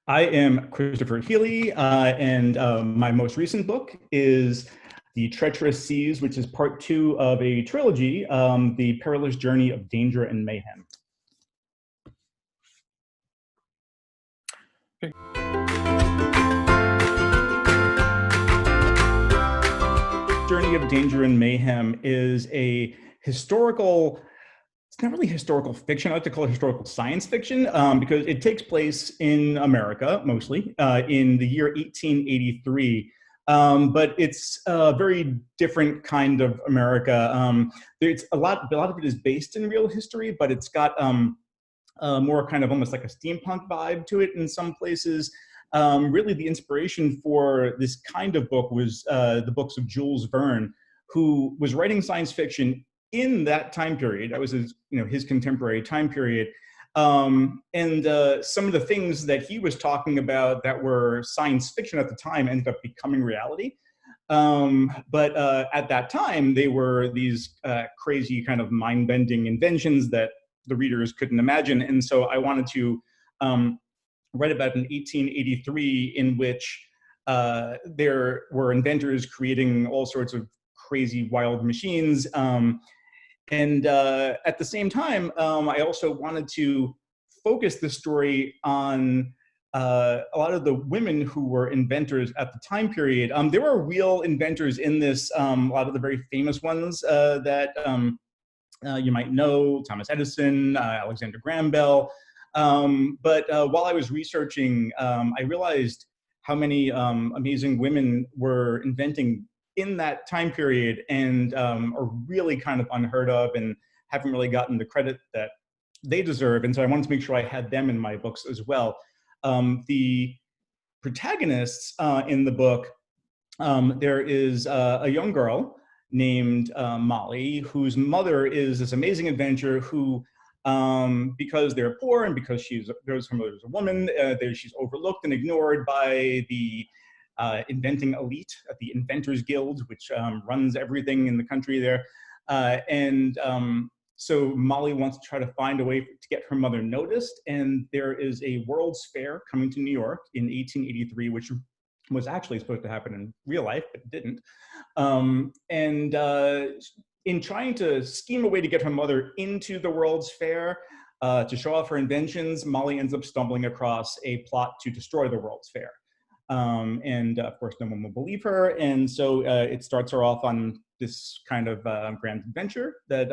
I am Christopher Healy, and my most recent book is The Treacherous Seas, which is part 2 of a trilogy, The Perilous Journey of Danger and Mayhem. Journey of Danger and Mayhem is a historical, it's not really historical fiction. I like to call it historical science fiction because it takes place in America, mostly, in the year 1883. But it's a very different kind of America. It's a lot of it is based in real history, but it's got more kind of almost like a steampunk vibe to it in some places. Really, the inspiration for this kind of book was the books of Jules Verne, who was writing science fiction in that time period. That was his contemporary time period. And some of the things that he was talking about that were science fiction at the time ended up becoming reality. But at that time, they were these crazy kind of mind-bending inventions that the readers couldn't imagine. And so I wanted to write about an 1883 in which there were inventors creating all sorts of crazy, wild machines. And at the same time, I also wanted to focus the story on a lot of the women who were inventors at the time period. There were real inventors in this, a lot of the very famous ones that you might know, Thomas Edison, Alexander Graham Bell. But while I was researching, I realized how many amazing women were inventing in that time period and are really kind of unheard of and haven't really gotten the credit that they deserve. And so I wanted to make sure I had them in my books as well. The protagonists in the book, there is a young girl named Molly, whose mother is this amazing inventor who, because they're poor and because her mother is a woman, she's overlooked and ignored by the inventing elite at the Inventors Guild, which runs everything in the country there. So Molly wants to try to find a way to get her mother noticed. And there is a World's Fair coming to New York in 1883, which was actually supposed to happen in real life, but it didn't. In trying to scheme a way to get her mother into the World's Fair to show off her inventions, Molly ends up stumbling across a plot to destroy the World's Fair. Of course, no one will believe her. And so it starts her off on this kind of grand adventure that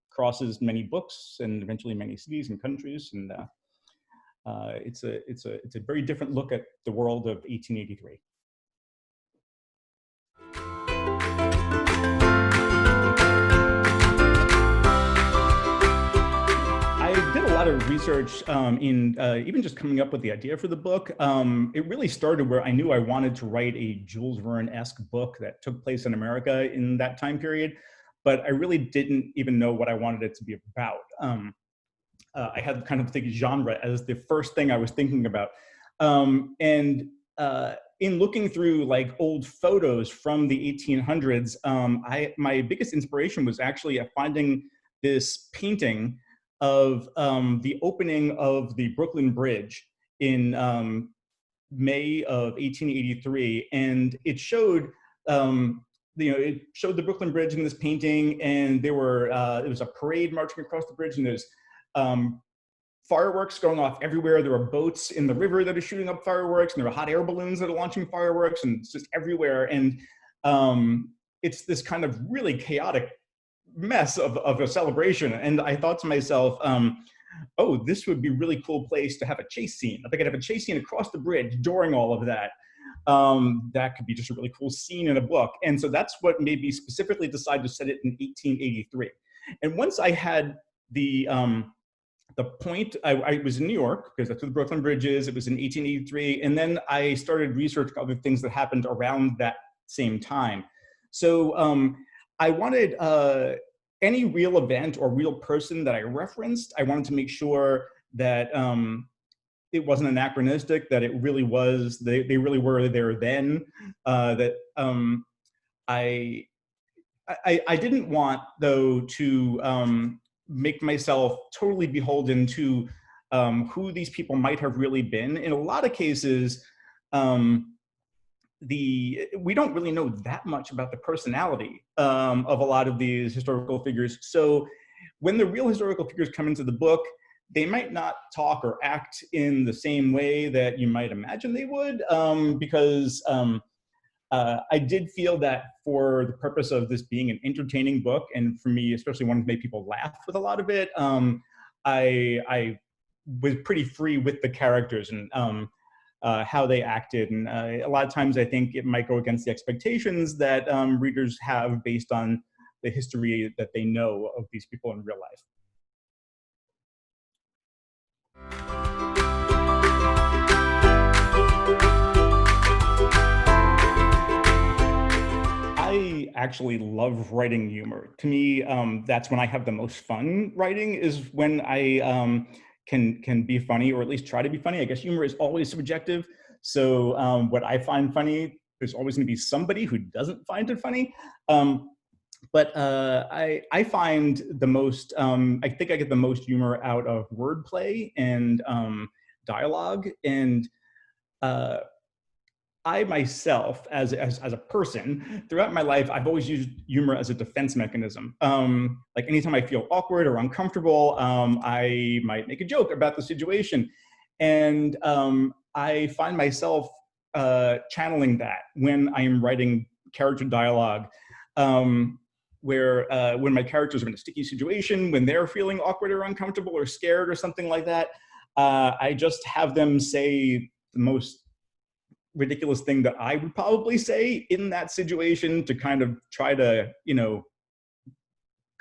crosses many books and eventually many cities and countries. And it's a very different look at the world of 1883. I did a lot of research in even just coming up with the idea for the book. It really started where I knew I wanted to write a Jules Verne-esque book that took place in America in that time period, but I really didn't even know what I wanted it to be about. I had kind of the genre as the first thing I was thinking about. In looking through like old photos from the 1800s, my biggest inspiration was actually finding this painting of the opening of the Brooklyn Bridge in May of 1883, and it showed it showed the Brooklyn Bridge in this painting, and there was a parade marching across the bridge, and there's fireworks going off everywhere. There were boats in the river that are shooting up fireworks, and there were hot air balloons that are launching fireworks, and it's just everywhere. And it's this kind of really chaotic mess of a celebration. And I thought to myself, oh, this would be a really cool place to have a chase scene. If I could have a chase scene across the bridge during all of that, that could be just a really cool scene in a book. And so that's what made me specifically decide to set it in 1883. And once I had the point, I was in New York, because that's where the Brooklyn Bridge is. It was in 1883. And then I started researching other things that happened around that same time. So I wanted any real event or real person that I referenced, I wanted to make sure that it wasn't anachronistic, that it really was, they really were there then, that I didn't want, though, to make myself totally beholden to who these people might have really been. In a lot of cases, we don't really know that much about the personality of a lot of these historical figures. So when the real historical figures come into the book, they might not talk or act in the same way that you might imagine they would, because I did feel that for the purpose of this being an entertaining book, and for me, especially wanting to make people laugh with a lot of it, I was pretty free with the characters and how they acted. And a lot of times I think it might go against the expectations that readers have based on the history that they know of these people in real life. I actually love writing humor. To me, that's when I have the most fun writing, is when I can be funny, or at least try to be funny. I guess humor is always subjective. So what I find funny, there's always going to be somebody who doesn't find it funny. But I find the most, I think I get the most humor out of wordplay and dialogue. And I myself, as a person, throughout my life, I've always used humor as a defense mechanism. Like anytime I feel awkward or uncomfortable, I might make a joke about the situation. And I find myself channeling that when I am writing character dialogue, where when my characters are in a sticky situation, when they're feeling awkward or uncomfortable or scared or something like that, I just have them say the most ridiculous thing that I would probably say in that situation to kind of try to, you know,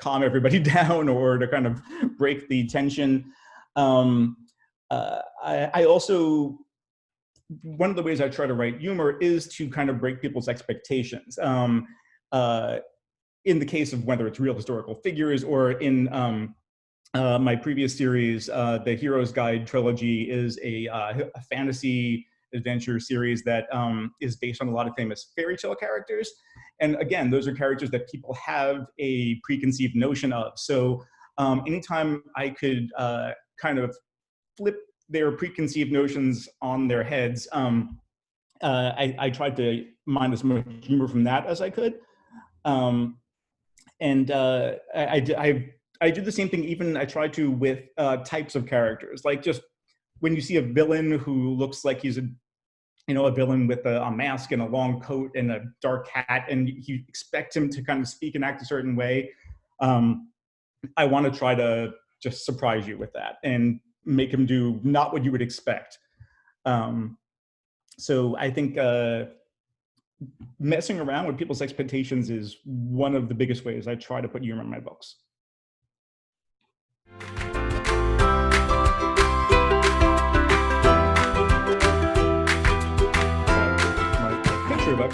calm everybody down or to kind of break the tension. I also, one of the ways I try to write humor is to kind of break people's expectations. In the case of whether it's real historical figures, or in my previous series, the Hero's Guide trilogy is a fantasy adventure series that is based on a lot of famous fairy tale characters. And again, those are characters that people have a preconceived notion of. So anytime I could kind of flip their preconceived notions on their heads, I tried to mine as much humor from that as I could. And I do the same thing, even I try to with types of characters. Like, just when you see a villain who looks like he's a villain with a mask and a long coat and a dark hat, and you expect him to kind of speak and act a certain way, I want to try to just surprise you with that and make him do not what you would expect. So I think messing around with people's expectations is one of the biggest ways I try to put humor in my books.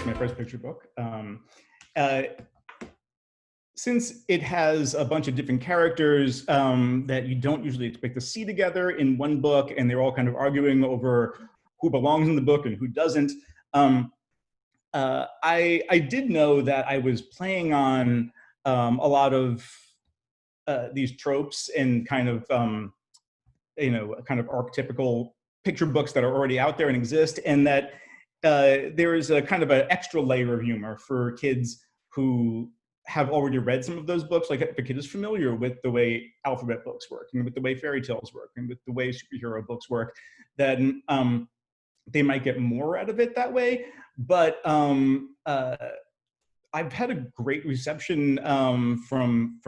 My first picture book. Since it has a bunch of different characters that you don't usually expect to see together in one book, and they're all kind of arguing over who belongs in the book and who doesn't, I did know that I was playing on a lot of these tropes and kind of archetypical picture books that are already out there and exist, and that there is a kind of an extra layer of humor for kids who have already read some of those books. Like, if a kid is familiar with the way alphabet books work and with the way fairy tales work and with the way superhero books work, then they might get more out of it that way. But I've had a great reception from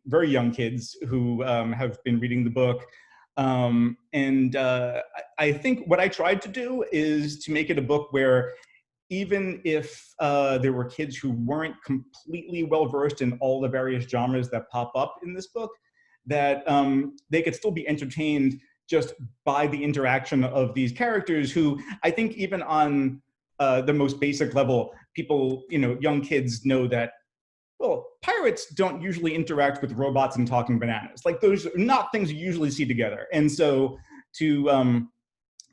very young kids who have been reading the book. I think what I tried to do is to make it a book where, even if there were kids who weren't completely well-versed in all the various genres that pop up in this book, that they could still be entertained just by the interaction of these characters, who I think even on the most basic level, people, young kids know that, well, pirates don't usually interact with robots and talking bananas. Like, those are not things you usually see together. And so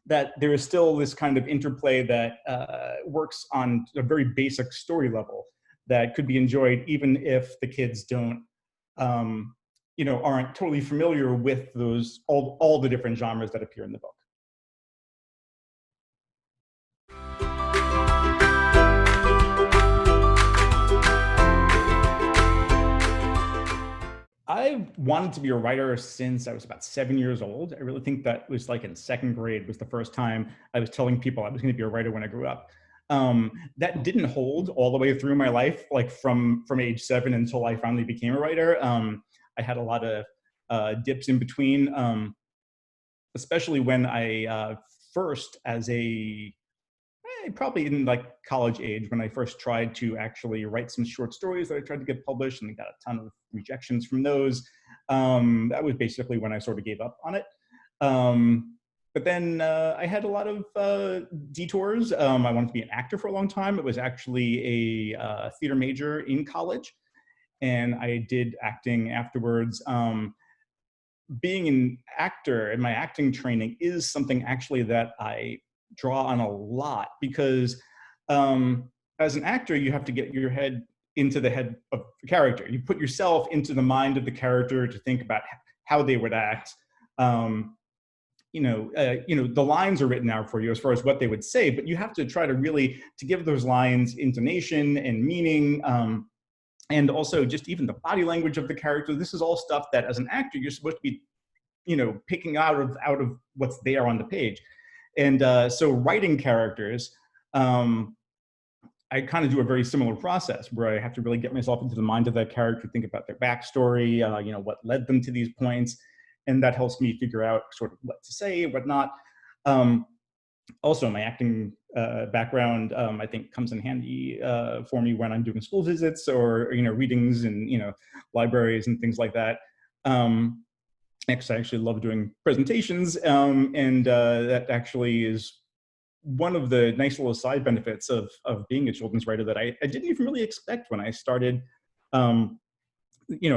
that there is still this kind of interplay that works on a very basic story level that could be enjoyed even if the kids don't, aren't totally familiar with those all the different genres that appear in the book. I wanted to be a writer since I was about 7 years old. I really think that was like in second grade was the first time I was telling people I was going to be a writer when I grew up. That didn't hold all the way through my life, like from age 7 until I finally became a writer. I had a lot of dips in between, especially when I first, as a probably in like college age, when I first tried to actually write some short stories that I tried to get published, and got a ton of rejections from those. That was basically when I sort of gave up on it. But then I had a lot of detours. I wanted to be an actor for a long time. It was actually a theater major in college, and I did acting afterwards. Being an actor and my acting training is something actually that I draw on a lot, because as an actor, you have to get your head into the head of the character. You put yourself into the mind of the character to think about how they would act. The lines are written out for you as far as what they would say, but you have to try to really to give those lines intonation and meaning. And also just even the body language of the character. This is all stuff that as an actor, you're supposed to be, picking out of what's there on the page. And so writing characters, I kind of do a very similar process where I have to really get myself into the mind of that character, think about their backstory, what led them to these points. And that helps me figure out sort of what to say, what not. Also, my acting background, I think, comes in handy for me when I'm doing school visits or readings in libraries and things like that. Next, I actually love doing presentations, and that actually is one of the nice little side benefits of being a children's writer that I didn't even really expect when I started.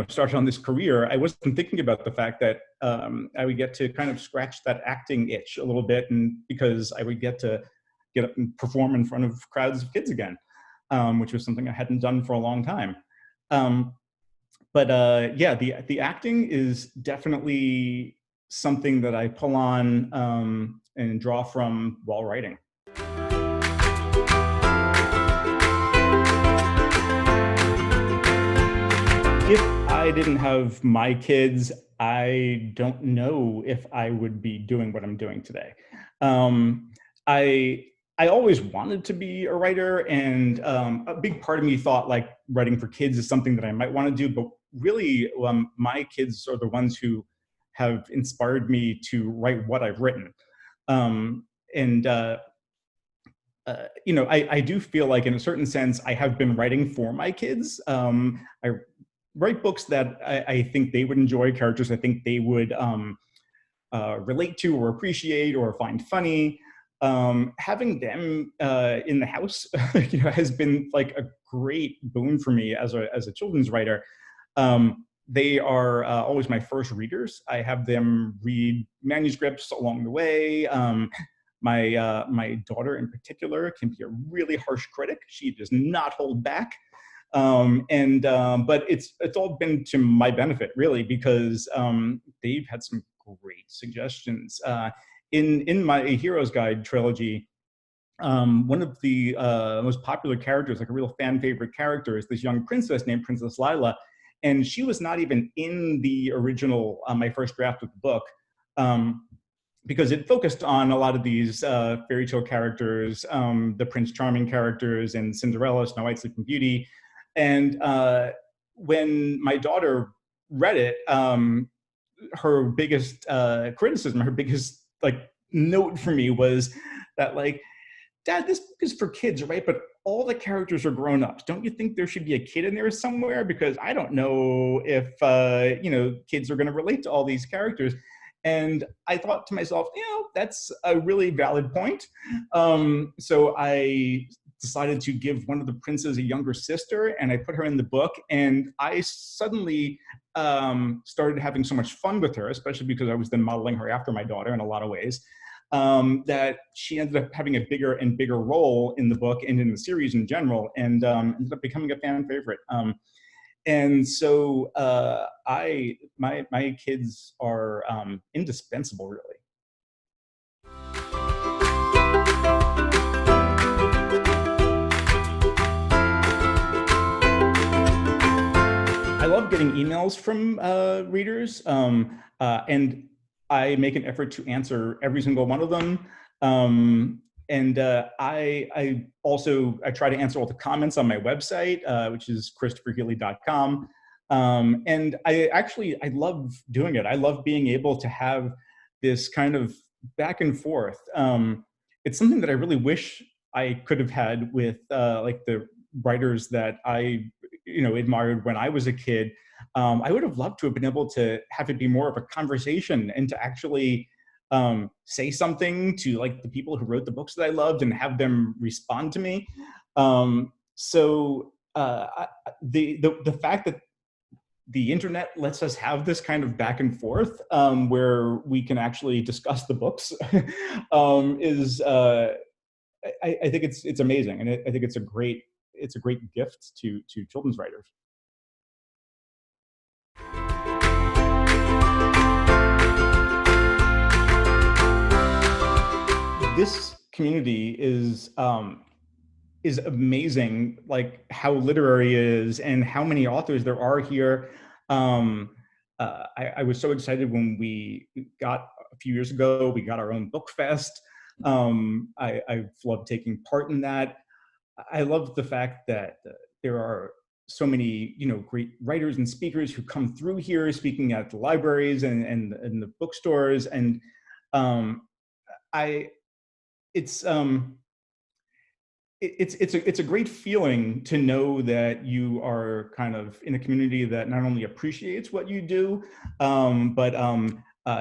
Started on this career. I wasn't thinking about the fact that I would get to kind of scratch that acting itch a little bit, and because I would get up and perform in front of crowds of kids again, which was something I hadn't done for a long time. But the acting is definitely something that I pull on and draw from while writing. If I didn't have my kids, I don't know if I would be doing what I'm doing today. I always wanted to be a writer, and a big part of me thought like writing for kids is something that I might want to do. But really, my kids are the ones who have inspired me to write what I've written. I do feel like, in a certain sense, I have been writing for my kids. I write books that I think they would enjoy, characters I think they would relate to or appreciate or find funny. Having them in the house has been like a great boon for me as a children's writer. They are always my first readers. I have them read manuscripts along the way. My daughter in particular can be a really harsh critic. She does not hold back. But it's all been to my benefit, really, because they've had some great suggestions. In my Hero's Guide trilogy, one of the most popular characters, like a real fan favorite character, is this young princess named Princess Lila. And she was not even in the original, my first draft of the book, because it focused on a lot of these fairy tale characters, the Prince Charming characters, and Cinderella, Snow White, Sleeping Beauty. And when my daughter read it, her biggest criticism, her biggest note for me was that, Dad, this book is for kids, right? But all the characters are grown-ups. Don't you think there should be a kid in there somewhere? Because I don't know if kids are going to relate to all these characters. And I thought to myself, that's a really valid point. So I decided to give one of the princes a younger sister, and I put her in the book. And I suddenly started having so much fun with her, especially because I was then modeling her after my daughter in a lot of ways, that she ended up having a bigger and bigger role in the book and in the series in general, and ended up becoming a fan favorite. And so my kids are indispensable, really. I love getting emails from readers, and I make an effort to answer every single one of them. And I also I try to answer all the comments on my website, which is christopherhealy.com. And I love doing it. I love being able to have this kind of back and forth. It's something that I really wish I could have had with like the writers that I admired when I was a kid. I would have loved to have been able to have it be more of a conversation and to actually say something to like the people who wrote the books that I loved and have them respond to me. The fact that the internet lets us have this kind of back and forth where we can actually discuss the books is I think it's amazing, and I think it's a great gift to children's writers. This community is amazing, like how literary it is and how many authors there are here. I was so excited when we got a few years ago, we got our own book fest. I've loved taking part in that. I love the fact that there are so many, great writers and speakers who come through here, speaking at the libraries and the bookstores, and um, I it's it's a great feeling to know that you are kind of in a community that not only appreciates what you do, but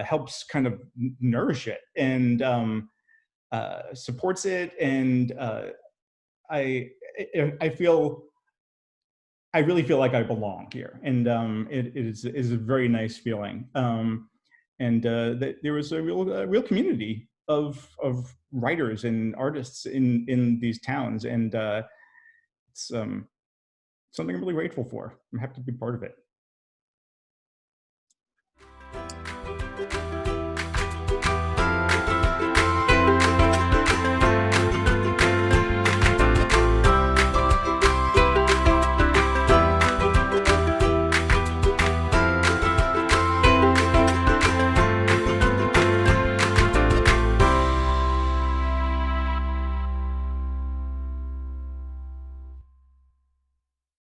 helps kind of nourish it and supports it. And I I feel I really feel like I belong here, and it is a very nice feeling. And that there was a real community of writers and artists in these towns, and it's something I'm really grateful for. I'm happy to be part of it.